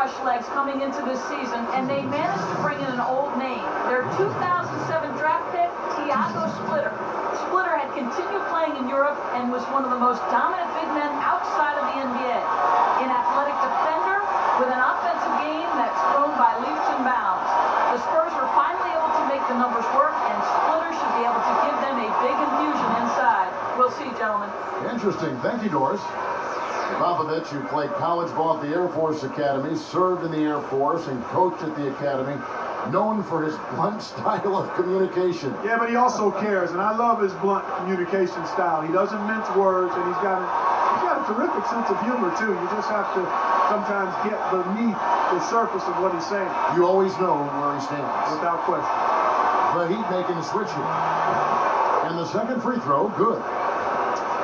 fresh legs coming into this season, and they managed to bring in an old name. Their 2007 draft pick, Thiago Splitter. Splitter had continued playing in Europe and was one of the most dominant big men outside of the NBA. An athletic defender with an offensive game that's grown by leaps and bounds. The Spurs are finally able to make the numbers work, and Splitter should be able to give them a big infusion inside. We'll see, gentlemen. Interesting. Thank you, Doris. Popovich, who played college ball at the Air Force Academy, served in the Air Force, and coached at the Academy, known for his blunt style of communication. Yeah, but he also cares, and I love his blunt communication style. He doesn't mince words, and he's got a terrific sense of humor, too. You just have to sometimes get beneath the surface of what he's saying. You always know where he stands. Without question. The Heat making the switch here. And the second free throw, good.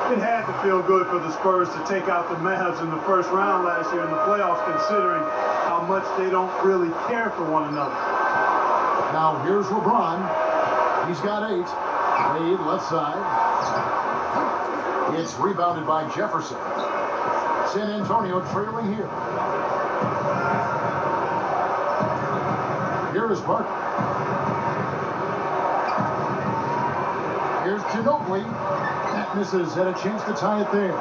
It had to feel good for the Spurs to take out the Mavs in the first round last year in the playoffs, considering how much they don't really care for one another. Now here's LeBron. He's got 8. Wade left side. It's rebounded by Jefferson. San Antonio trailing here. Here is Parker. Here's Ginobili. That misses, had a chance to tie it there.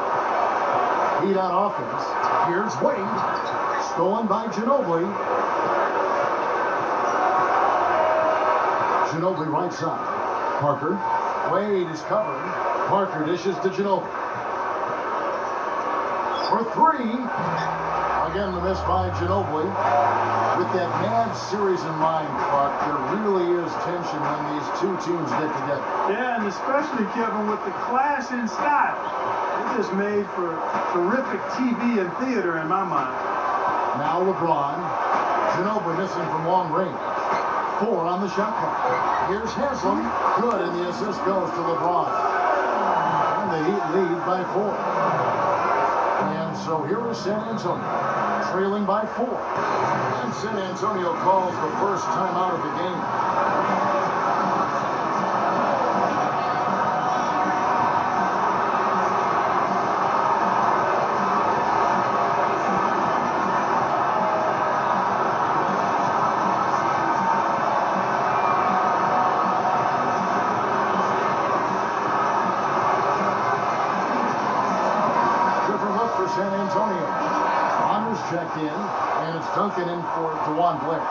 Heat on offense. Here's Wade. Stolen by Ginobili. Ginobili right side. Parker. Wade is covered. Parker dishes to Ginobili. For 3. Again, the miss by Ginobili. With that mad series in mind, Clark, there really is tension when these two teams get together. Yeah, and especially, Kevin, with the clash in style. It just made for terrific TV and theater in my mind. Now LeBron. Ginobili missing from long range. 4 on the shot clock. Here's Haslam. Good, and the assist goes to LeBron. And the Heat lead by 4. And so here is San Antonio, trailing by 4. And San Antonio calls the first timeout of the game. San Antonio. Honors checked in, and it's Duncan in for DeJuan Blair.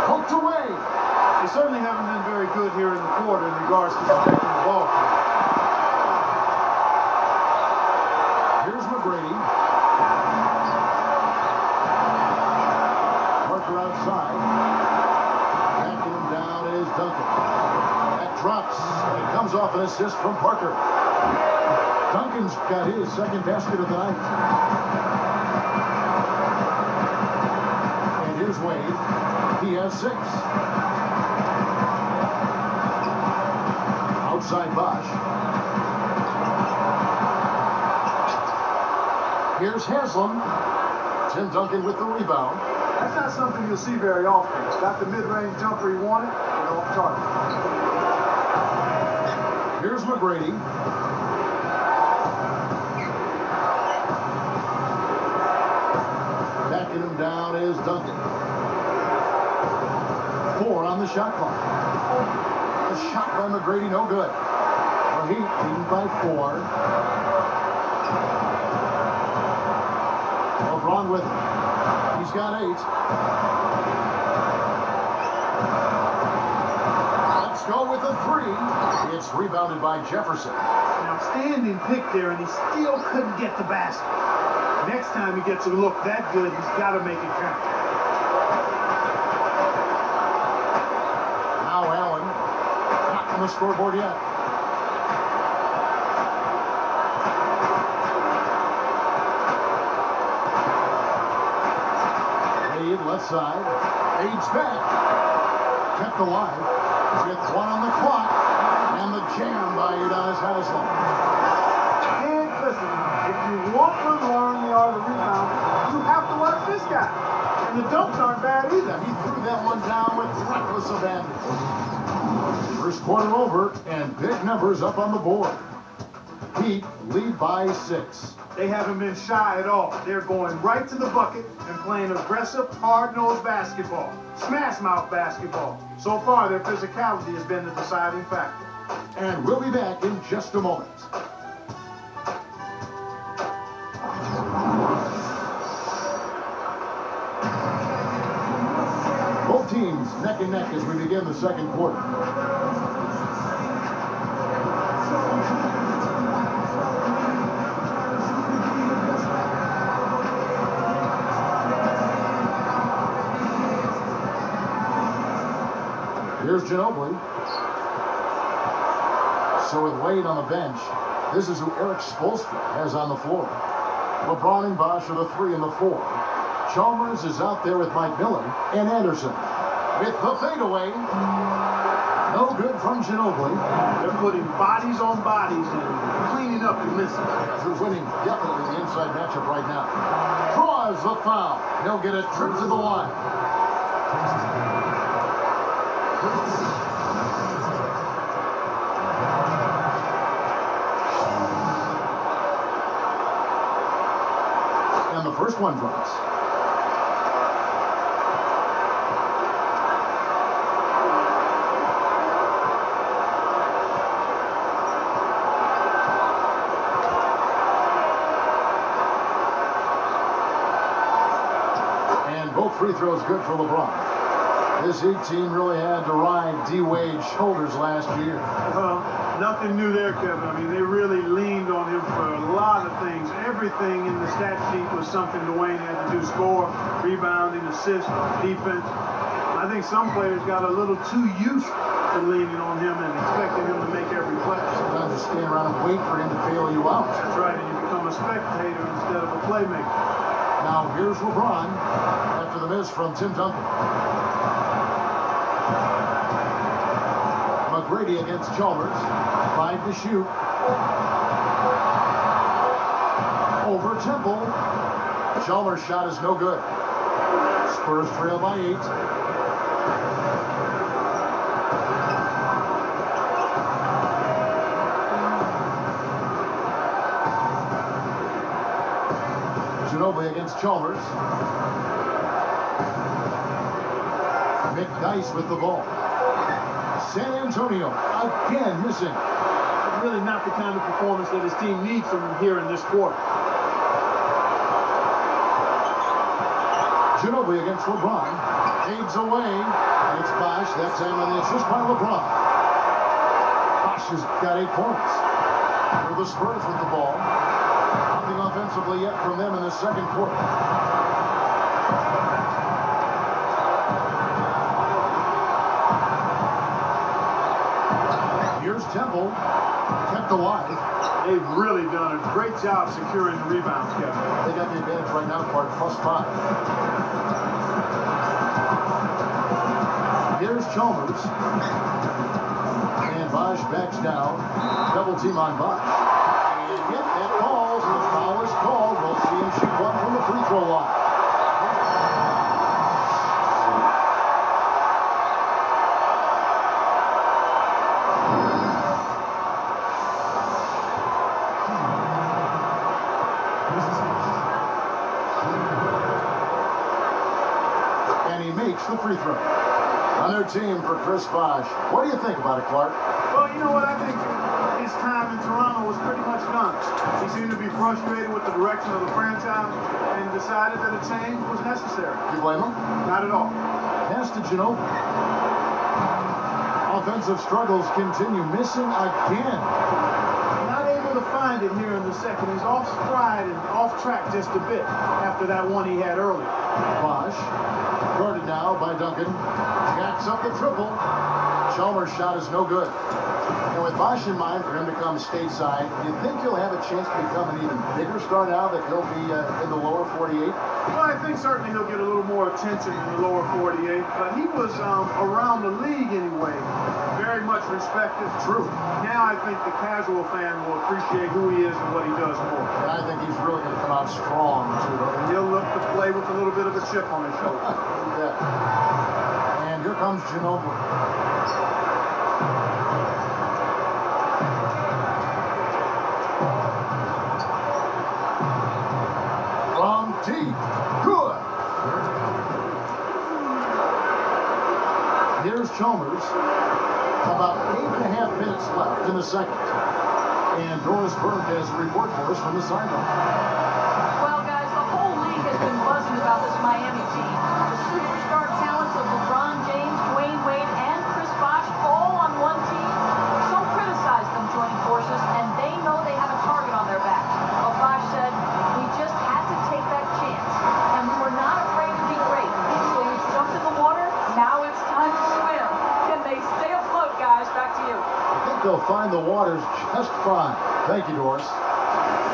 Poked away. They certainly haven't been very good here in the quarter in regards to protecting the ball. Parker outside. Backing him down is Duncan. That drops, and it comes off an assist from Parker. Duncan's got his second basket of the night. And here's Wade. He has 6. Outside Bosch. Here's Haslam. Tim Duncan with the rebound. That's not something you'll see very often. Got the mid-range jumper he wanted, but off target. Here's McGrady. Backing him down is Duncan. 4 on the shot clock. A shot by McGrady, no good. The Heat leading by 4. LeBron with him. He's got 8. Let's go with a 3. It's rebounded by Jefferson. An outstanding pick there, and he still couldn't get the basket. Next time he gets a look that good, he's got to make it count. Now Allen. Not on the scoreboard yet. Left side. Aids back. Kept alive. With 1 on the clock. And the jam by Udonis Haslam. And listen, if you want to learn the art of rebound, Yeah, and the dunks aren't bad either. He threw that one down with reckless abandon. First quarter over, and big numbers up on the board. Heat lead by 6. They haven't been shy at all. They're going right to the bucket and playing aggressive, hard-nosed basketball. Smash-mouth basketball. So far, their physicality has been the deciding factor. And we'll be back in just a moment. Both teams neck and neck as we begin the second quarter. Here's Ginobili. So with Wade on the bench, this is who Eric Spoelstra has on the floor. LeBron and Bosh are the 3 and the 4. Chalmers is out there with Mike Miller, and Anderson with the fadeaway. No good from Ginobili. They're putting bodies on bodies and cleaning up the misses. They're winning definitely the inside matchup right now. Draws the foul. He'll get a trip to the line. And the first one drops. And both free throws good for LeBron. This Heat team really had to ride D-Wade's shoulders last year. Well, nothing new there, Kevin. I mean, they really leaned on him for a lot of things. Everything in the stat sheet was something Dwayne had to do: score, rebounding, assist, defense. I think some players got a little too used to leaning on him and expecting him to make every play. Sometimes you stand around and wait for him to bail you out. That's right, and you become a spectator instead of a playmaker. Now here's LeBron after the miss from Tim Duncan. McGrady against Chalmers. 5 to shoot. Over Temple. Chalmers' shot is no good. Spurs trail by 8. Ginobili against Chalmers. McDyess with the ball. San Antonio again missing. It's really not the kind of performance that his team needs from him here in this quarter. Ginobili against LeBron. Fades away. And it's Bosh. That time on the assist by LeBron. Bosh has got 8 points. For the Spurs with the ball. Nothing offensively yet from them in the second quarter. Here's Temple, kept alive. They've really done a great job securing the rebounds, Kevin. They got the advantage right now, Clark, +5. Here's Chalmers. And Bosh backs down. Double team on Bosh. And yep, that falls. The foul is called. We'll see him shoot one from the free throw line. And he makes the free throw. Another team for Chris Bosh. What do you think about it, Clark? Well, you know what? I think his time in Toronto was pretty much done. He seemed to be frustrated with the direction of the franchise and decided that a change was necessary. Do you blame him? Not at all. Pass to Ginobili. Offensive struggles continue. Missing again. Not able to find it here in the second. He's off stride and off track just a bit after that one he had earlier. Bosh, guarded now by Duncan. Jacks up the triple. Chalmers' shot is no good. And with Bosh in mind for him to come stateside, do you think he'll have a chance to become an even bigger star now that he'll be in the lower 48? Well, I think certainly he'll get a little more attention in the lower 48, but he was around the league anyway. Very much respected. True. Now I think the casual fan will appreciate who he is and what he does more. And I think he's really going to come out out strong, too. And he'll look to play with a little bit of a chip on his shoulder. And here comes Ginobili. From deep. Good. Here's Chalmers. About 8.5 minutes left in the second. And Doris Burke has a report for us from the sideline. Well, guys, the whole league has been buzzing about this Miami team. The superstar talents of LeBron James, Dwayne Wade, and Chris Bosh all on one team. Some criticize them joining forces, and they know they have a target on their back. But Bosh said, we just had to take that chance, and we were not afraid to be great. So we jumped in the water. Now it's time to swim. Can they stay afloat, guys? Back to you. I think they'll find the waters just fine. Thank you, Doris.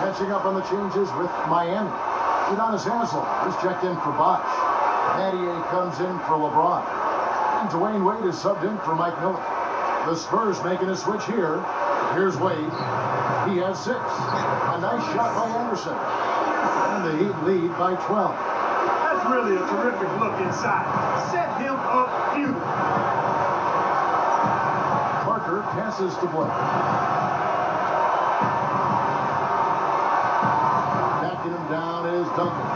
Catching up on the changes with Miami. Udonis Haslem is checked in for Bosh. Nattier comes in for LeBron. And Dwayne Wade is subbed in for Mike Miller. The Spurs making a switch here. Here's Wade. He has 6. A nice shot by Anderson. And the Heat lead by 12. That's really a terrific look inside. Set him up beautifully. Parker passes to Blake. Backing him down is Duncan.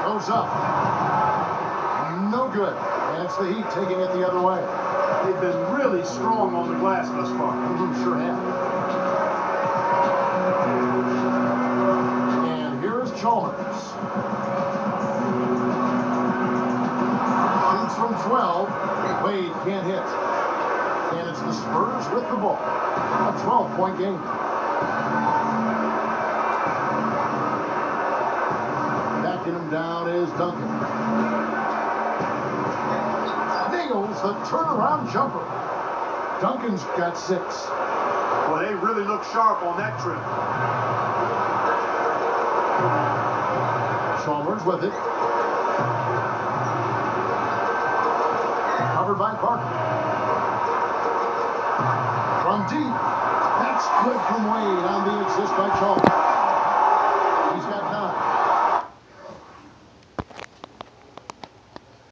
Goes up. No good. And it's the Heat taking it the other way. They've been really strong on the glass thus far. Sure have. And here's Chalmers. Shoots from 12. Wade can't hit. And it's the Spurs with the ball. A 12-point game. Backing him down is Duncan. Nails the turnaround jumper. Duncan's got 6. Well, they really look sharp on that trip. Chalmers with it. Covered by Parker. From deep. That's good from Wade on the assist by Chalmers.